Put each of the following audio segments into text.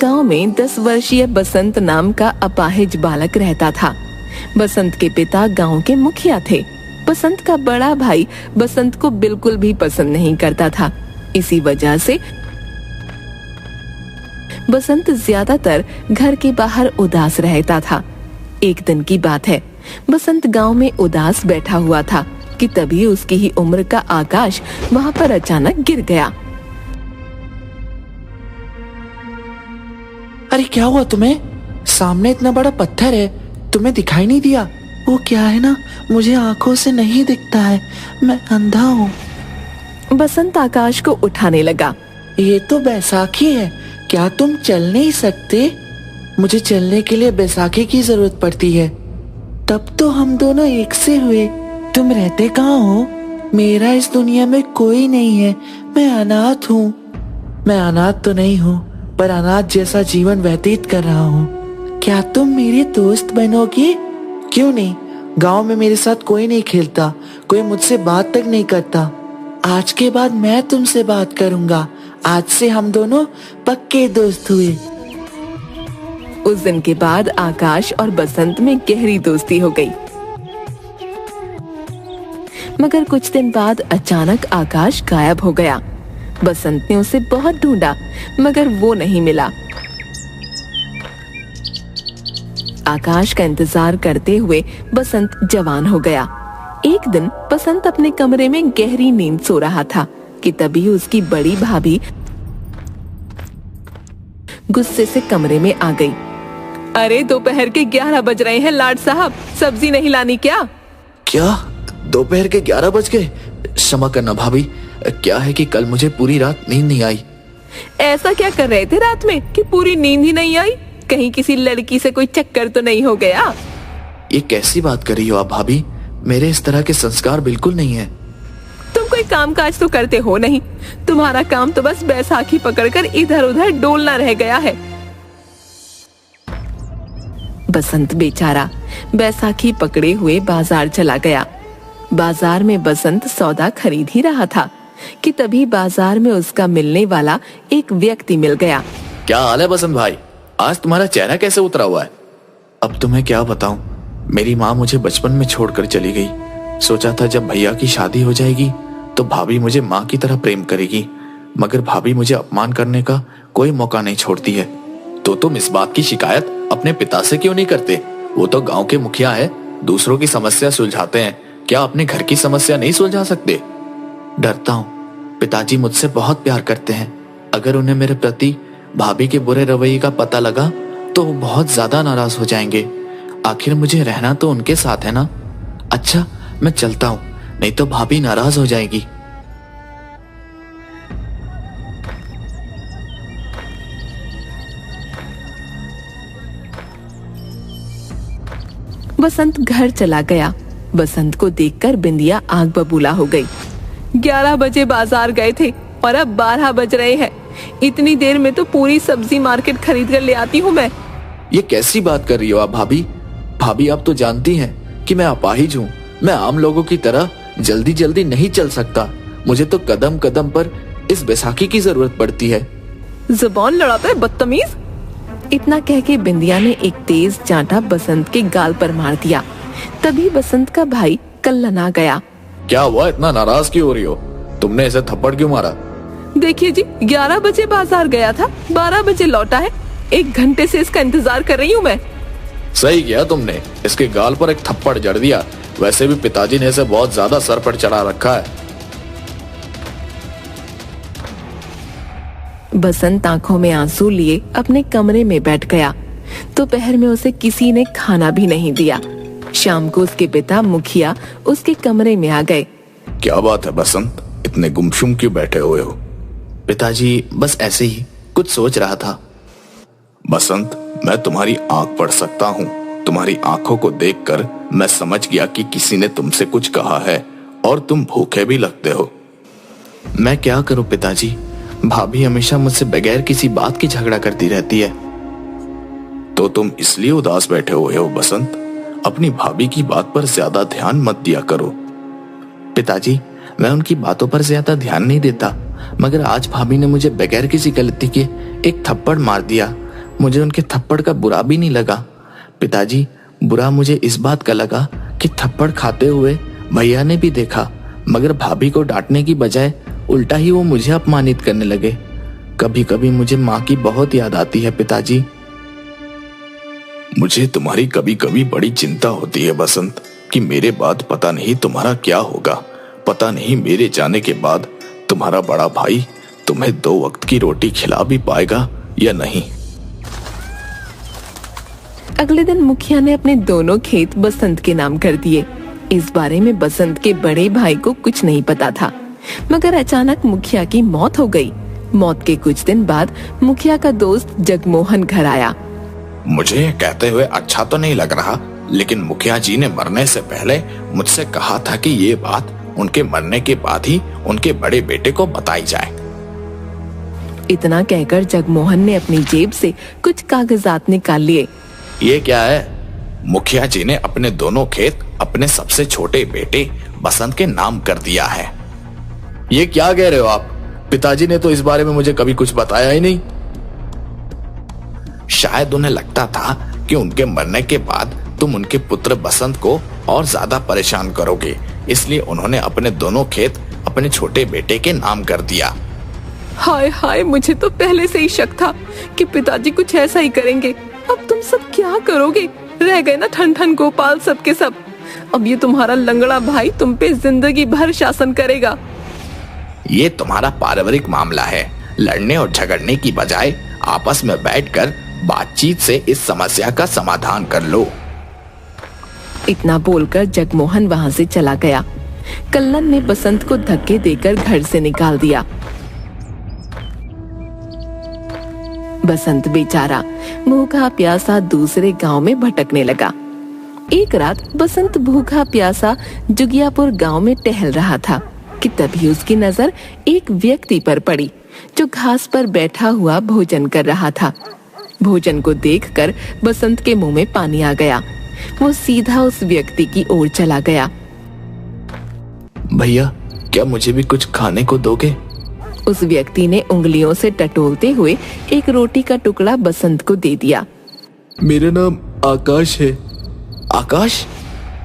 गांव में 10 वर्षीय बसंत नाम का अपाहिज बालक रहता था। बसंत के पिता गांव के मुखिया थे। बसंत का बड़ा भाई बसंत को बिल्कुल भी पसंद नहीं करता था। इसी वजह से बसंत ज्यादातर घर के बाहर उदास रहता था। एक दिन की बात है, बसंत गांव में उदास बैठा हुआ था कि तभी उसकी ही उम्र का आकाश वहां पर अचानक गिर गया। अरे क्या हुआ तुम्हें? सामने इतना बड़ा पत्थर है, तुम्हें दिखाई नहीं दिया? वो क्या है ना, मुझे आंखों से नहीं दिखता है, मैं अंधा हूँ। बसंत आकाश को उठाने लगा। ये तो बैसाखी है, क्या तुम चल नहीं सकते? मुझे चलने के लिए बैसाखी की जरूरत पड़ती है। तब तो हम दोनों एक से हुए। तुम रहते कहाँ हो? मेरा इस दुनिया में कोई नहीं है, मैं अनाथ हूँ। मैं अनाथ तो नहीं हूँ, पर अनाथ जैसा जीवन व्यतीत कर रहा हूँ। क्या तुम मेरी दोस्त बनोगी? क्यों नहीं? गांव में मेरे साथ कोई नहीं खेलता, कोई मुझसे बात तक नहीं करता। आज के बाद मैं तुमसे बात करूंगा। आज से हम दोनों पक्के दोस्त हुए। उस दिन के बाद आकाश और बसंत में गहरी दोस्ती हो गई। मगर कुछ दिन बाद अचानक आकाश गायब हो गया। बसंत ने उसे बहुत ढूंढा, मगर वो नहीं मिला। आकाश का इंतजार करते हुए बसंत जवान हो गया। एक दिन बसंत अपने कमरे में गहरी नींद सो रहा था कि तभी उसकी बड़ी भाभी गुस्से से कमरे में आ गई। अरे दोपहर के 11 बज रहे हैं लाड साहब, सब्जी नहीं लानी क्या? क्या दोपहर के 11 बज गए? क्षमा करना भाभी, क्या है कि कल मुझे पूरी रात नींद नहीं आई। ऐसा क्या कर रहे थे रात में कि पूरी नींद ही नहीं आई? कहीं किसी लड़की से कोई चक्कर तो नहीं हो गया? ये कैसी बात कर रही हो आप भाभी? मेरे इस तरह के संस्कार बिल्कुल नहीं है। तुम कोई काम काज तो करते हो नहीं, तुम्हारा काम तो बस बैसाखी पकड़कर इधर उधर डोलना रह गया है। बसंत बेचारा बैसाखी पकड़े हुए बाजार चला गया। बाजार में बसंत सौदा खरीद ही रहा था कि तभी बाजार में उसका मिलने वाला एक व्यक्ति मिल गया। क्या हाल है बसंत भाई? आज तुम्हारा चेहरा कैसे उतरा हुआ है? अब तुम्हें क्या बताऊं, मेरी माँ मुझे बचपन में छोड़कर चली गई। सोचा था जब भैया की शादी हो जाएगी तो भाभी मुझे माँ की तरह प्रेम करेगी, मगर भाभी मुझे अपमान करने का कोई मौका नहीं छोड़ती है। तो तुम इस बात की शिकायत अपने पिता से क्यों नहीं करते? वो तो गांव के मुखिया है, दूसरों की समस्या सुलझाते हैं, क्या अपने घर की समस्या नहीं सुलझा सकते? डरता हूँ, पिताजी मुझसे बहुत प्यार करते हैं। अगर उन्हें मेरे प्रति भाभी के बुरे रवैये का पता लगा तो वो बहुत ज्यादा नाराज हो जाएंगे। आखिर मुझे रहना तो उनके साथ है ना। अच्छा मैं चलता हूँ, नहीं तो भाभी नाराज हो जाएगी। बसंत घर चला गया। बसंत को देखकर बिंदिया आग बबूला हो गई। 11 बजे बाजार गए थे और अब 12 बज रहे हैं। इतनी देर में तो पूरी सब्जी मार्केट खरीद कर ले आती हूँ मैं। ये कैसी बात कर रही हो आप भाभी? भाभी आप तो जानती हैं कि मैं अपाहिज हूँ। मैं आम लोगों की तरह जल्दी जल्दी नहीं चल सकता। मुझे तो कदम कदम पर इस बैसाखी की जरूरत पड़ती है। जुबान लड़ाता है बदतमीज। इतना कह के बिंदिया ने एक तेज चांटा बसंत के गाल पर मार दिया। तभी बसंत का भाई कल्लना गया। क्या हुआ, इतना नाराज क्यों हो रही हो? तुमने इसे थप्पड़ क्यों मारा? देखिए जी, 11 बजे बाजार गया था, 12 बजे लौटा है। 1 घंटे से इसका इंतजार कर रही हूँ मैं। सही किया तुमने, इसके गाल पर एक थप्पड़ जड़ दिया। वैसे भी पिताजी ने इसे बहुत ज्यादा सर पर चढ़ा रखा है। बसंत आंखों में आंसू लिए अपने कमरे में बैठ गया। दोपहर में उसे किसी ने खाना भी नहीं दिया। शाम को उसके पिता मुखिया उसके कमरे में आ गए। क्या बात है बसंत, इतने गुमसुम क्यों बैठे हुए हो? पिताजी बस ऐसे ही कुछ सोच रहा था। बसंत, मैं तुम्हारी आंख पढ़ सकता हूँ। तुम्हारी आंखों को देखकर मैं समझ गया कि किसी ने तुमसे कुछ कहा है और तुम भूखे भी लगते हो। मैं क्या करूं पिताजी, भाभी हमेशा मुझसे बगैर किसी बात की झगड़ा करती रहती है। तो तुम इसलिए उदास बैठे हुए हो बसंत? अपनी भाभी की बात पर ज्यादा ध्यान मत दिया करो। पिताजी, मैं उनकी बातों पर ज्यादा ध्यान नहीं देता, मगर आज भाभी ने मुझे बगैर किसी गलती के एक थप्पड़ मार दिया। मुझे उनके थप्पड़ का बुरा भी नहीं लगा। पिताजी, बुरा मुझे इस बात का लगा कि थप्पड़ खाते हुए भैया ने भी देखा, मगर भाभी को डांटने की बजाय उल्टा ही वो मुझे अपमानित करने लगे। कभी कभी मुझे माँ की बहुत याद आती है पिताजी। मुझे तुम्हारी कभी कभी बड़ी चिंता होती है बसंत, कि मेरे बाद पता नहीं तुम्हारा क्या होगा। पता नहीं मेरे जाने के बाद तुम्हारा बड़ा भाई तुम्हें 2 वक्त की रोटी खिला भी पाएगा या नहीं। अगले दिन मुखिया ने अपने दोनों खेत बसंत के नाम कर दिए। इस बारे में बसंत के बड़े भाई को कुछ नहीं पता था, मगर अचानक मुखिया की मौत हो गई। मौत के कुछ दिन बाद मुखिया का दोस्त जगमोहन घर आया। मुझे कहते हुए अच्छा तो नहीं लग रहा, लेकिन मुखिया जी ने मरने से पहले मुझसे कहा था कि ये बात उनके मरने के बाद ही उनके बड़े बेटे को बताई जाए। इतना कहकर जगमोहन ने अपनी जेब से कुछ कागजात निकाल लिए। ये क्या है? मुखिया जी ने अपने दोनों खेत अपने सबसे छोटे बेटे बसंत के नाम कर दिया है। ये क्या कह रहे हो आप? पिताजी ने तो इस बारे में मुझे कभी कुछ बताया ही नहीं। शायद उन्हें लगता था कि उनके मरने के बाद तुम उनके पुत्र बसंत को और ज्यादा परेशान करोगे, इसलिए उन्होंने अपने दोनों खेत अपने छोटे बेटे के नाम कर दिया। हाय हाय, मुझे तो पहले से ही शक था कि पिताजी कुछ ऐसा ही करेंगे। अब तुम सब क्या करोगे? रह गए ना ठन ठन गोपाल सब के सब। अब ये तुम्हारा लंगड़ा भाई तुम पे जिंदगी भर शासन करेगा। ये तुम्हारा पारिवारिक मामला है। लड़ने और झगड़ने की बजाय आपस में बैठकर बातचीत से इस समस्या का समाधान कर लो। इतना बोलकर जगमोहन वहां से चला गया। कल्लन ने बसंत को धक्के देकर घर से निकाल दिया। बसंत बेचारा भूखा प्यासा दूसरे गांव में भटकने लगा। एक रात बसंत भूखा प्यासा जुगियापुर गांव में टहल रहा था कि तभी उसकी नजर एक व्यक्ति पर पड़ी जो घास पर बैठा हुआ भोजन कर रहा था। भोजन को देखकर बसंत के मुंह में पानी आ गया। वो सीधा उस व्यक्ति की ओर चला गया। भैया, क्या मुझे भी कुछ खाने को दोगे? उस व्यक्ति ने उंगलियों से टटोलते हुए एक रोटी का टुकड़ा बसंत को दे दिया। मेरा नाम आकाश है। आकाश?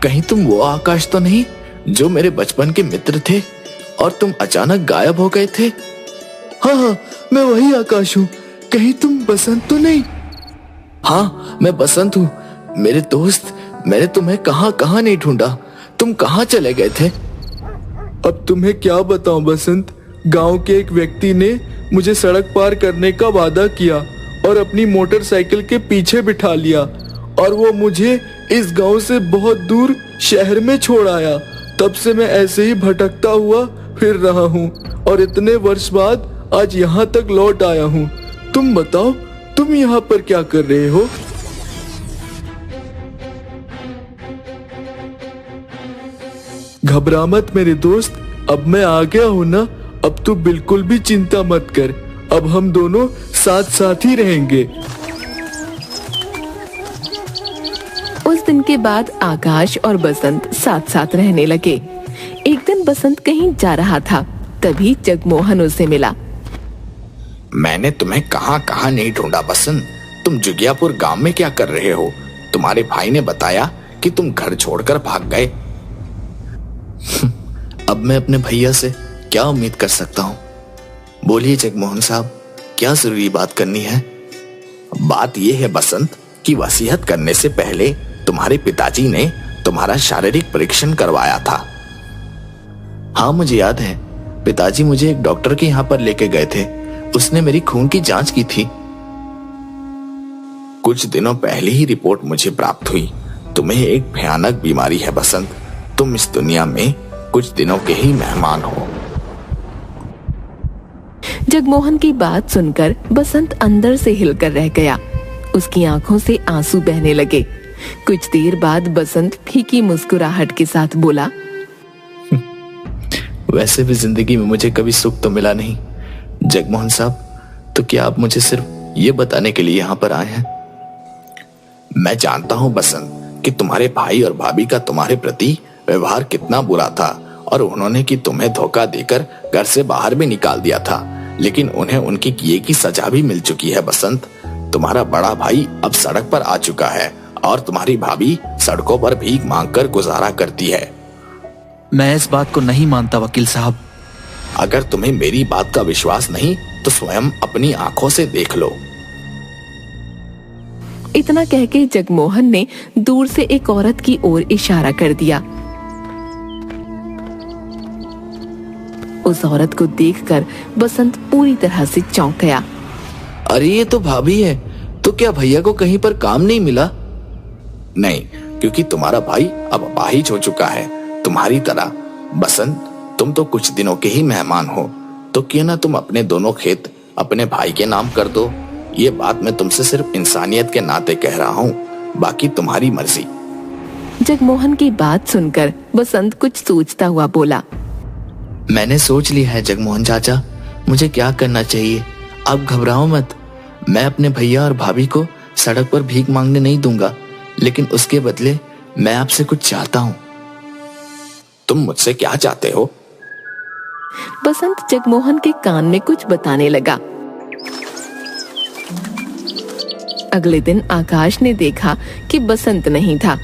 कहीं तुम वो आकाश तो नहीं जो मेरे बचपन के मित्र थे और तुम अचानक गायब हो गए थे? हाँ, मैं वही आकाश हूँ। कहीं तुम बसंत तो नहीं? हाँ, मैं बसंत हूँ। मेरे दोस्त, मैंने तुम्हें कहाँ कहाँ नहीं ढूंढा। तुम कहाँ चले गए थे? अब तुम्हें क्या बताऊं बसंत, गांव के एक व्यक्ति ने मुझे सड़क पार करने का वादा किया और अपनी मोटरसाइकिल के पीछे बिठा लिया और वो मुझे इस गांव से बहुत दूर शहर में छोड़ आया। तब से मैं ऐसे ही भटकता हुआ फिर रहा हूँ और इतने वर्ष बाद आज यहाँ तक लौट आया हूँ। तुम बताओ, तुम यहाँ पर क्या कर रहे हो? घबरा मत मेरे दोस्त, अब मैं आ गया हूँ ना। अब तू बिल्कुल भी चिंता मत कर। अब हम दोनों साथ साथ ही रहेंगे। उस दिन के बाद आकाश और बसंत साथ साथ रहने लगे। एक दिन बसंत कहीं जा रहा था, तभी जगमोहन उसे मिला। मैंने तुम्हें कहाँ कहाँ नहीं ढूंढा बसंत। तुम जुगियापुर गांव में क्या कर रहे हो? तुम्हारे भाई ने बताया कि तुम घर छोड़कर भाग गए। अब मैं अपने भैया से क्या उम्मीद कर सकता हूँ? बोलिए जगमोहन साहब, क्या जरूरी बात करनी है? बात यह है बसंत कि वसीयत करने से पहले तुम्हारे पिताजी ने तुम्हारा शारीरिक परीक्षण करवाया था। हाँ, मुझे याद है। पिताजी मुझे एक डॉक्टर के यहाँ पर लेके गए थे। उसने मेरी खून की जांच की थी। कुछ दिनों पहले ही रिपोर्ट मुझे प्राप्त हुई। तुम्हें एक भयानक बीमारी है बसंत। तुम इस दुनिया में कुछ दिनों के ही मेहमान हो। जगमोहन की बात सुनकर बसंत अंदर से हिलकर रह गया। उसकी आंखों से आंसू बहने लगे। कुछ देर बाद बसंत फीकी मुस्कुराहट के साथ बोला, वैसे भी जिंदगी में मुझे कभी सुख तो मिला नहीं। जगमोहन साहब, तो क्या आप मुझे सिर्फ ये बताने के लिए यहाँ पर आए हैं? मैं जानता हूँ बसंत कि तुम्हारे भाई और भाभी का तुम्हारे प्रति व्यवहार कितना बुरा था और उन्होंने कि तुम्हें धोखा देकर घर से बाहर भी निकाल दिया था, लेकिन उन्हें उनके किए की सजा भी मिल चुकी है बसंत। तुम्हारा बड़ा भाई अब सड़क पर आ चुका है और तुम्हारी भाभी सड़कों पर भीख मांगकर गुजारा करती है। मैं इस बात को नहीं मानता वकील साहब। अगर तुम्हें मेरी बात का विश्वास नहीं तो स्वयं अपनी आंखों से देख लो। इतना कह के जगमोहन ने दूर से एक औरत की ओर इशारा कर दिया। उस औरत को देखकर बसंत पूरी तरह से चौंक गया। अरे ये तो भाभी है, तो क्या भैया को कहीं पर काम नहीं मिला? नहीं, क्योंकि तुम्हारा भाई अब अपाहिज हो चुका है तुम्हारी तरह। बसंत, तुम तो कुछ दिनों के ही मेहमान हो, तो क्यों ना तुम अपने दोनों खेत अपने भाई के नाम कर दो। ये बात मैं तुमसे सिर्फ इंसानियत के नाते कह रहा हूँ, बाकी तुम्हारी मर्जी। जगमोहन की बात सुनकर बसंत कुछ सोचता हुआ बोला। मैंने सोच लिया है जगमोहन चाचा, मुझे क्या करना चाहिए। आप घबराओ मत, मैं अपने भैया और भाभी को सड़क पर भीख मांगने नहीं दूंगा, लेकिन उसके बदले मैं आपसे कुछ चाहता हूँ। तुम मुझसे क्या चाहते हो? बसंत जगमोहन के कान में कुछ बताने लगा। अगले दिन आकाश ने देखा कि बसंत नहीं था।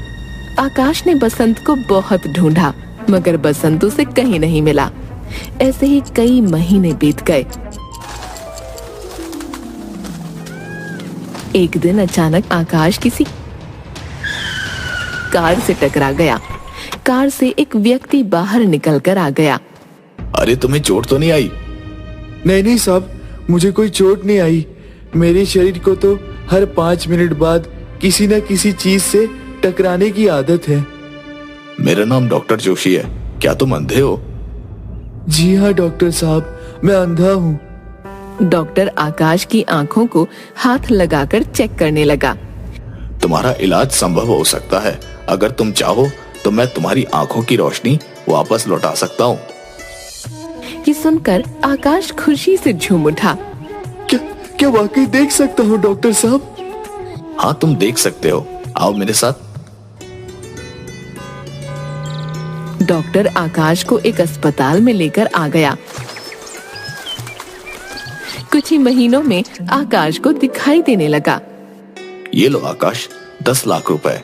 आकाश ने बसंत को बहुत ढूंढा, मगर बसंत उसे कहीं नहीं मिला। ऐसे ही कई महीने बीत गए। एक दिन अचानक आकाश किसी कार से टकरा गया। कार से एक व्यक्ति बाहर निकलकर आ गया। अरे तुम्हें चोट तो नहीं आई? नहीं साहब, मुझे कोई चोट नहीं आई। मेरे शरीर को तो हर 5 मिनट बाद किसी न किसी चीज से टकराने की आदत है। मेरा नाम डॉक्टर जोशी है, क्या तुम अंधे हो? जी हाँ डॉक्टर साहब, मैं अंधा हूँ। डॉक्टर आकाश की आंखों को हाथ लगाकर चेक करने लगा। तुम्हारा इलाज संभव हो सकता है। अगर तुम चाहो तो मैं तुम्हारी आंखों की रोशनी वापस लौटा सकता हूँ। ये सुनकर आकाश खुशी से झूम उठा। क्या वाकई देख सकता हूँ डॉक्टर साहब? हाँ, तुम देख सकते हो, आओ मेरे साथ। डॉक्टर आकाश को एक अस्पताल में लेकर आ गया। कुछ ही महीनों में आकाश को दिखाई देने लगा। ये लो आकाश, 10 लाख रुपए।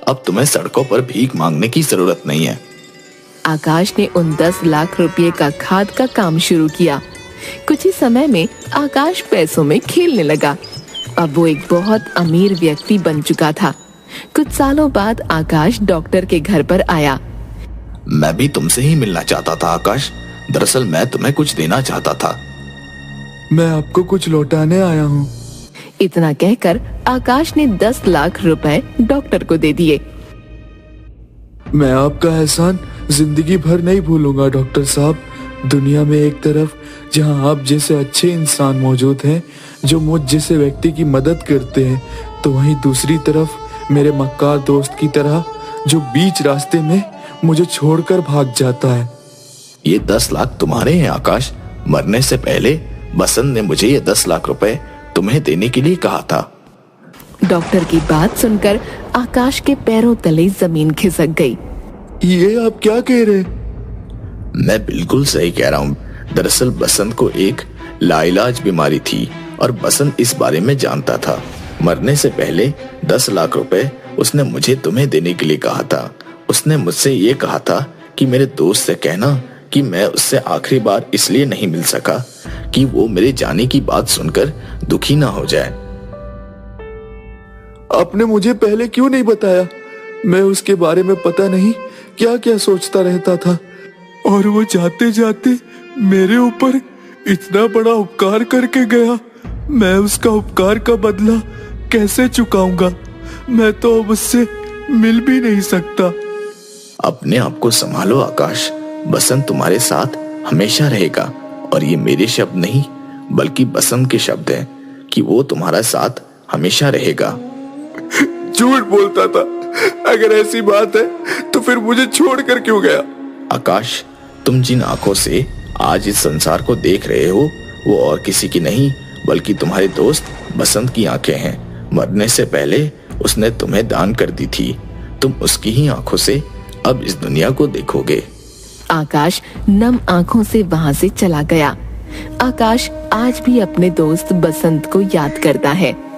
अब तुम्हें सड़कों पर भीख मांगने की जरूरत नहीं है। आकाश ने उन 10 लाख रुपए का खाद का काम शुरू किया। कुछ ही समय में आकाश पैसों में खेलने लगा। अब वो एक बहुत अमीर व्यक्ति बन चुका था। कुछ सालों बाद आकाश डॉक्टर के घर पर आया। मैं भी तुमसे ही मिलना चाहता था आकाश। दरअसल मैं तुम्हें कुछ देना चाहता था। मैं आपको कुछ लौटाने आया हूँ। इतना कहकर आकाश ने 10 लाख रुपए डॉक्टर को दे दिए। मैं आपका एहसान जिंदगी भर नहीं भूलूंगा डॉक्टर साहब। दुनिया में एक तरफ जहां आप जैसे अच्छे इंसान मौजूद हैं जो मुझ जैसे व्यक्ति की मदद करते हैं, तो वहीं दूसरी तरफ मेरे मक्कार दोस्त की तरह जो बीच रास्ते में मुझे छोड़कर भाग जाता है। ये 10 लाख तुम्हारे हैं आकाश। मरने से पहले बसंत ने मुझे ये 10 लाख रुपए तुम्हें देने के लिए कहा था। डॉक्टर की बात सुनकर आकाश के पैरों तले जमीन खिसक गई। ये आप क्या कह रहे? मैं बिल्कुल सही कह रहा हूँ। दरअसल बसंत को एक लाइलाज बीमारी थी और बसंत इस बारे में जानता था। मरने से पहले 10 लाख रुपए उसने मुझे तुम्हें देने के लिए कहा था। उसने मुझसे ये कहा था कि मेरे दोस्त से कहना कि मैं उससे आखिरी बार इसलिए नहीं मिल सका कि वो मेरे जाने की बात सुनकर दुखी ना हो जाए। आपने मुझे पहले क्यों नहीं बताया? मैं उसके बारे में पता नहीं क्या क्या सोचता रहता था, और वो जाते जाते मेरे ऊपर इतना बड़ा उपकार करके गया। मैं उसका उपकार का बदला कैसे चुकाऊंगा? मैं तो अब उससे मिल भी नहीं सकता। अपने आप को संभालो आकाश। बसंत तुम्हारे साथ हमेशा रहेगा, और ये मेरे शब्द नहीं बल्कि बसंत के शब्द हैं कि वो तुम्हारा साथ हमेशा रहेगा। झूठ बोलता था। अगर ऐसी बात है तो फिर मुझे छोड़कर क्यों गया? आकाश, तुम जिन आंखों से आज इस संसार को देख रहे हो वो और किसी की नहीं बल्कि तुम्हारे दोस्त बसंत की आंखें हैं। मरने से पहले उसने तुम्हें दान कर दी थी। तुम उसकी ही आंखों से अब इस दुनिया को देखोगे। आकाश नम आंखों से वहां से चला गया। आकाश आज भी अपने दोस्त बसंत को याद करता है।